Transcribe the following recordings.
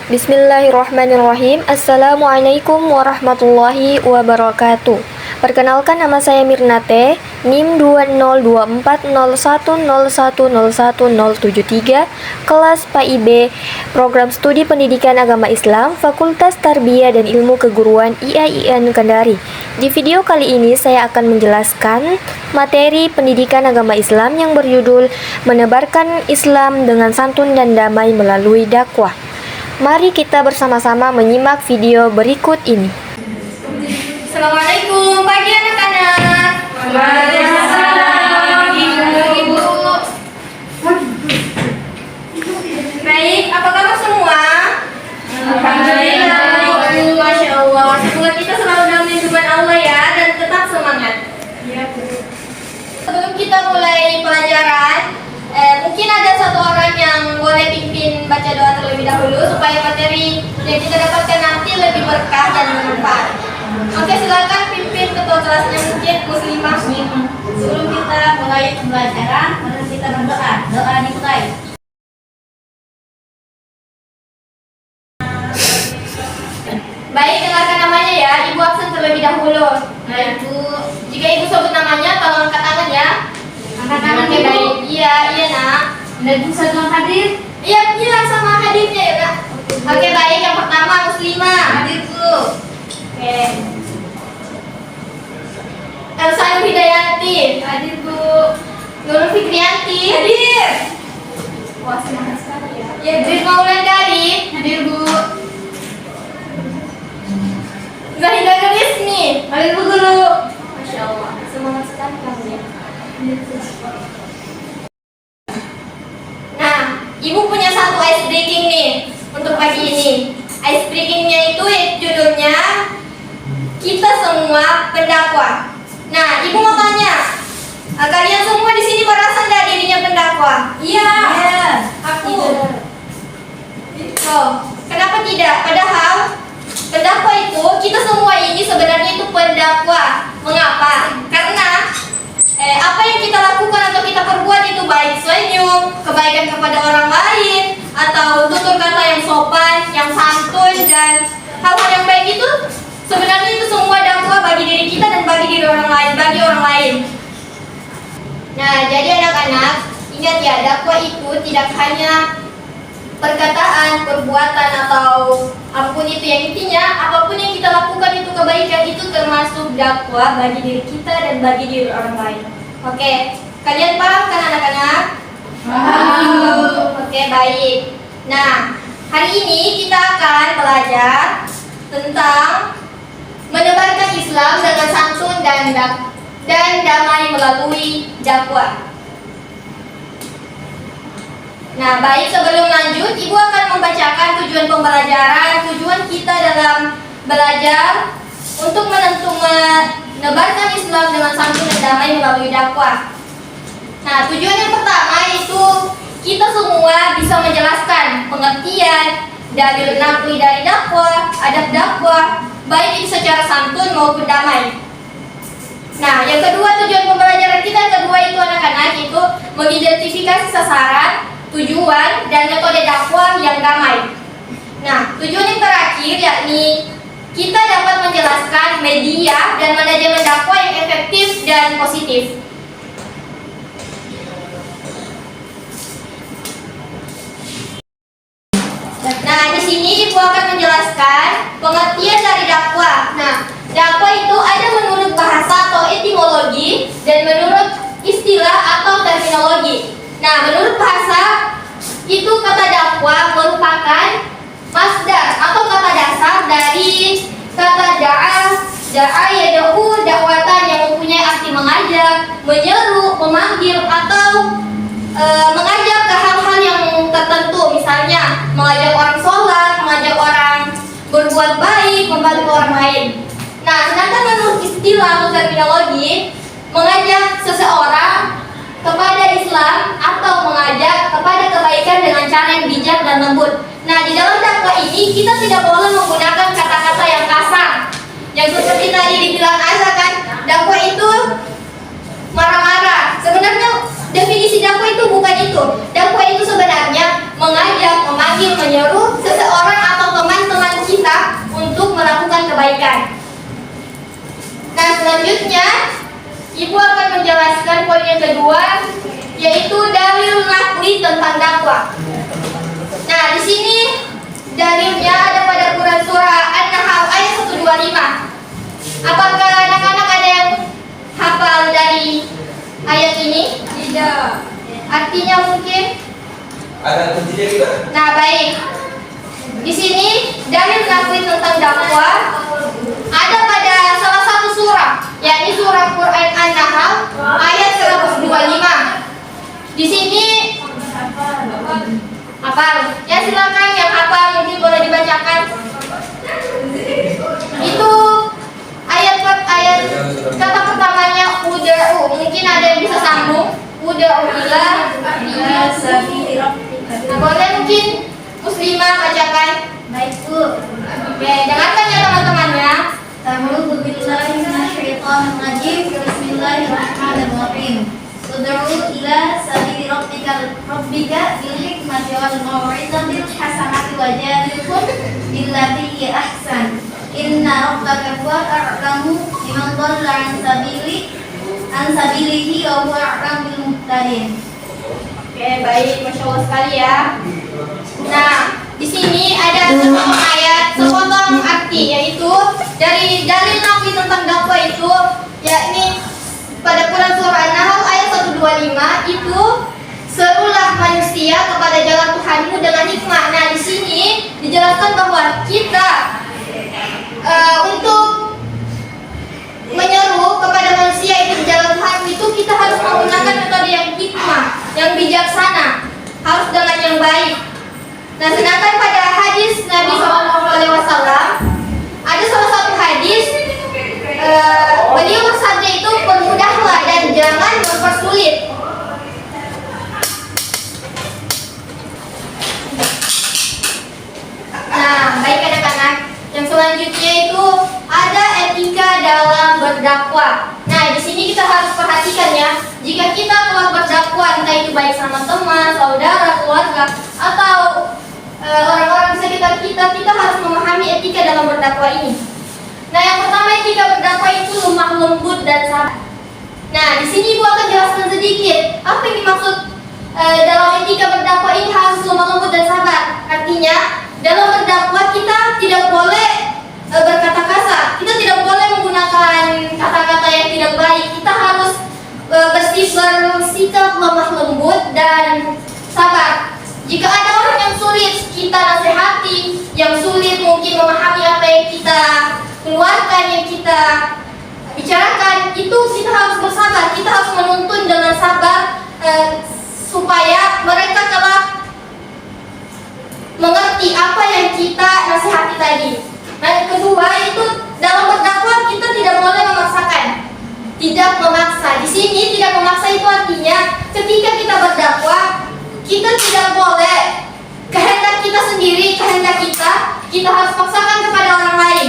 Bismillahirrahmanirrahim. Assalamualaikum warahmatullahi wabarakatuh. Perkenalkan, nama saya Mirnate, NIM 202401010173, kelas PAIB, Program Studi Pendidikan Agama Islam, Fakultas Tarbiyah dan Ilmu Keguruan IAIN Kendari. Di video kali ini saya akan menjelaskan materi pendidikan agama Islam yang berjudul Menebarkan Islam dengan Santun dan Damai Melalui Dakwah. Mari kita bersama-sama menyimak video berikut ini. Assalamualaikum pagi anak-anak. Waalaikumsalam ibu. Baik, apa kabar semua? Alhamdulillah. Masya Allah. Semoga kita selalu dalam lindungan Allah ya, dan tetap semangat. Sebelum kita mulai pelajaran, mungkin ada satu orang yang boleh pimpin baca doa terlebih dahulu supaya materi yang kita dapatkan nanti lebih berkah dan bermanfaat. Oke, silakan pimpin ketua kelasnya, mungkin Muslimah. Sebelum kita mulai pembelajaran, mari kita berdoa. Doa dimulai. Baik, dengarkan namanya ya. Ibu absen terlebih dahulu. Baik, Bu. Jika ibu sebut namanya, tolong angkat tangan ya. Angkat tangan ya, Baik. Bu. Iya nak. Dan Bu Sadwan hadir. Iya, bilang sama hadirnya ya nak. Oke, baik. Yang pertama Muslimah. Hadir, Bu. Oke. Elsa Hidayanti. Hadir, Bu. Nurul Fikrianti. Hadir. Wah, semangat sekali ya. Ya, Drisma Wulandari. Hadir, Bu. Zahida Garismi. Hadir, Bu Guru. Masya Allah, semangat sekali kamu ya. Nah, ibu punya satu ice breaking nih untuk pagi ini. Ice breakingnya itu judulnya Kita Semua Pendakwah. Nah, ibu mau tanya, kalian semua di sini merasa nggak dirinya pendakwah? Iya. Aku. Oh, kenapa tidak? Padahal pendakwah itu, kita semua ini sebenarnya itu pendakwah. Mengapa? Karena apa yang kita lakukan atau kita perbuat itu, baik senyum, kebaikan kepada orang lain, atau tutur kata yang sopan, yang santun, dan hal-hal yang baik itu sebenarnya itu semua dakwah bagi diri kita dan bagi diri orang lain, bagi orang lain. Nah, jadi anak-anak, ingat ya, dakwah itu tidak hanya perkataan, perbuatan, atau apapun itu, yang intinya apapun yang kita lakukan itu kebaikan, itu termasuk dakwah bagi diri kita dan bagi diri orang lain. Oke, kalian paham kan anak-anak? Paham. Oke, baik. Nah, hari ini kita akan belajar tentang menebarkan Islam dengan santun dan damai melalui dakwah. Nah, baik, sebelum lanjut, Ibu akan membacakan tujuan pembelajaran, tujuan kita dalam belajar untuk menebarkan Islam dengan santun dan damai melalui dakwah. Nah, tujuan yang pertama itu kita semua bisa menjelaskan pengertian dalil naqli dari dakwah, adab dakwah, baik itu secara santun maupun damai. Nah, yang kedua, tujuan pembelajaran kita yang kedua itu anak-anak itu mengidentifikasi sasaran, tujuan, dan metode dakwah yang damai. Nah, tujuan yang terakhir yakni kita dapat menjelaskan media dan manajemen dakwah yang efektif dan positif. Nah, di sini Ibu akan menjelaskan pengertian dari dakwah. Nah, dakwah itu ada menurut bahasa atau etimologi dan menurut istilah atau terminologi. Nah, menurut bahasa itu kata dakwah merupakan masdar atau kata dasar dari kata da'a yad'u, dakwatan yang mempunyai arti mengajak, menyeru, memanggil, atau mengajak ke hal-hal yang tertentu, misalnya mengajak orang sholat, mengajak orang berbuat baik, membantu orang lain. Nah, sedangkan menurut istilah atau terminologi, mengajak seseorang kepada Islam atau mengajak kepada kebaikan dengan cara yang bijak dan lembut. Nah, di dalam dakwah ini kita tidak boleh menggunakan kata-kata yang kasar. Yang seperti tadi dibilang Azza kan, dakwah itu marah-marah. Sebenarnya definisi dakwah itu bukan itu. Dakwah itu sebenarnya mengajak, memanggil, menyeru seseorang atau Selanjutnya, Ibu akan menjelaskan poin yang kedua, yaitu dalil naqli tentang dakwah. Nah, di sini dalilnya ada pada Quran surah An-Nahl ayat 125. Apakah anak-anak ada yang hafal dari ayat ini? Tidak. Artinya mungkin? Ada kuncinya juga? Nah, baik. Di sini dalil naqli tentang dakwah ada pada salah satu surah, yakni surah Quran An-Nahl ayat 125. Di sini hafal? Ya, silakan yang hafal mungkin boleh dibacakan. Itu ayat kata pertamanya ud'u. Mungkin ada yang bisa sambung. Ud'u ila sabili rabbika. Nah, boleh mungkin Muslimah bacakan. Baik, Bu. Oke, dengarkan ya teman-temannya. A'udzu billahi minasyaitonir rajim. Bismillahirrahmanirrahim. Ud'u ila sabili rabbika bil hikmati wal mau'izatil hasanati wajadilhum billati hiya ahsan. Inna rabbaka huwa a'lamu biman dhalla an sabilihi wa huwa a'lamu bil muhtadin. Oke, baik, masya Allah sekali ya. Nah, di sini ada sepotong ayat, sepotong arti, yaitu dari dalil naqli tentang dakwah itu, yakni pada Quran surah An-Nahl ayat 125 itu serulah manusia kepada jalan Tuhanmu dengan hikmah. Nah, di sini dijelaskan bahwa kita untuk menyeru kepada manusia itu di jalan Tuhan itu kita harus menggunakan metode yang hikmah, yang bijaksana, harus dengan yang baik. Nah, sedangkan pada hadis Nabi SAW ada salah satu hadis beliau bersabda itu permudahlah dan jangan mempersulit. Nah, baik anak-anak. Yang selanjutnya itu ada etika dalam berdakwah. Nah, di sini kita harus perhatikan ya. Jika kita keluar berdakwah, entah itu baik sama teman, saudara, keluarga, atau orang-orang di sekitar kita harus memahami etika dalam berdakwah ini. Nah, yang pertama etika berdakwah itu lemah lembut dan sabar. Nah, di sini Ibu akan jelaskan sedikit apa yang dimaksud dalam etika berdakwah ini harus lemah lembut dan sabar. Artinya, dalam berdakwah kita tidak boleh berkata kasar, kita tidak boleh menggunakan kata-kata yang tidak baik. Kita harus bersikap lemah lembut dan sabar. Jika ada orang yang sulit kita nasihati, yang sulit mungkin memahami apa yang kita keluarkan, yang kita bicarakan, itu kita harus bersabar. Kita harus menuntun dengan sabar supaya mereka kelak mengerti apa yang kita nasihati tadi. Nah, yang kedua itu dalam berdakwah kita tidak boleh memaksakan. Tidak memaksa. Di sini tidak memaksa itu artinya ketika kita berdakwah kita tidak boleh kehendak kita sendiri, kehendak kita harus paksakan kepada orang lain.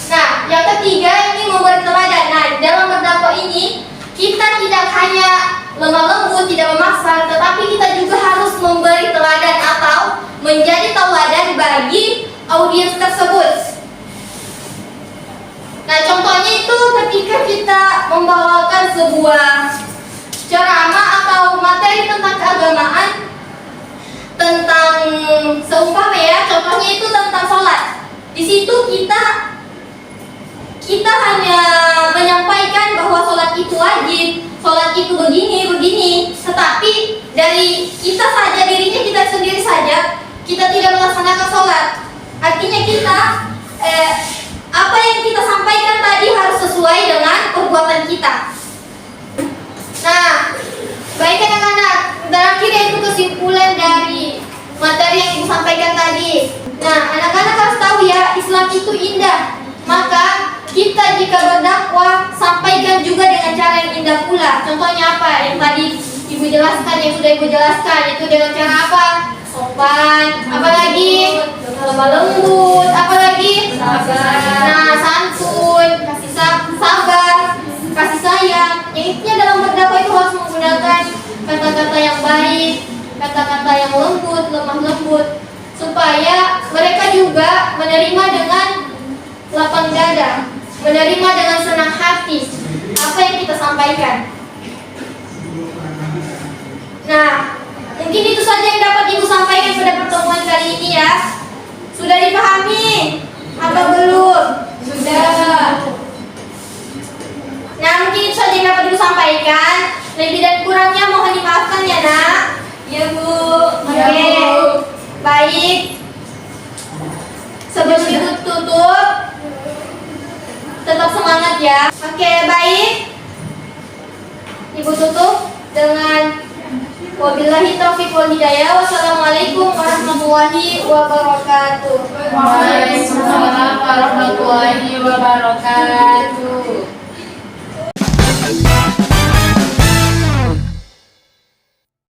Nah, yang ketiga ini memberi teladan. Nah, dalam berdakwah ini kita tidak hanya lemah lembut, tidak memaksa, tetapi kita juga harus memberi teladan atau menjadi teladan bagi audiens tersebut. Nah, contohnya itu ketika kita membawakan sebuah ceramah atau materi tentang keagamaan, tentang seumpama ya, contohnya itu tentang sholat. Di situ kita hanya menyampaikan bahwa sholat itu wajib, sholat itu begini, tetapi dari kita saja, dirinya kita sendiri saja, kita tidak melaksanakan sholat. Artinya kita apa yang kita sampaikan tadi harus sesuai dengan perbuatan kita. Nah, baik anak-anak, terakhir yaitu kesimpulan dari materi yang Ibu sampaikan tadi. Nah, anak-anak harus tahu ya, Islam itu indah. Maka kita jika berdakwah sampaikan juga dengan cara yang indah pula. Contohnya apa? Yang tadi Ibu jelaskan, yang sudah Ibu jelaskan, itu dengan cara apa? Sopan, apalagi lemah lembut, apalagi nah, santun, kasih sabar, kasih sayang. Yang intinya dalam berdakwah itu harus menggunakan kata-kata yang baik, kata-kata yang lembut, lemah lembut, supaya mereka juga menerima dengan lapang dada. menerima dengan senang hati apa yang kita sampaikan. Nah, mungkin itu saja yang dapat Ibu sampaikan pada pertemuan kali ini ya. Sudah dipahami atau belum? Sudah. Nah, mungkin itu saja yang dapat Ibu sampaikan. Lebih dan kurangnya mohon dimaafkan ya, Nak. Ya, Bu. Oke. Baik. Sebelum Ibu tutup, tetap semangat ya. Oke, baik. Ibu tutup dengan wabillahi taufiq wal hidayah. Wassalamualaikum warahmatullahi wabarakatuh. Waalaikumsalam warahmatullahi wabarakatuh.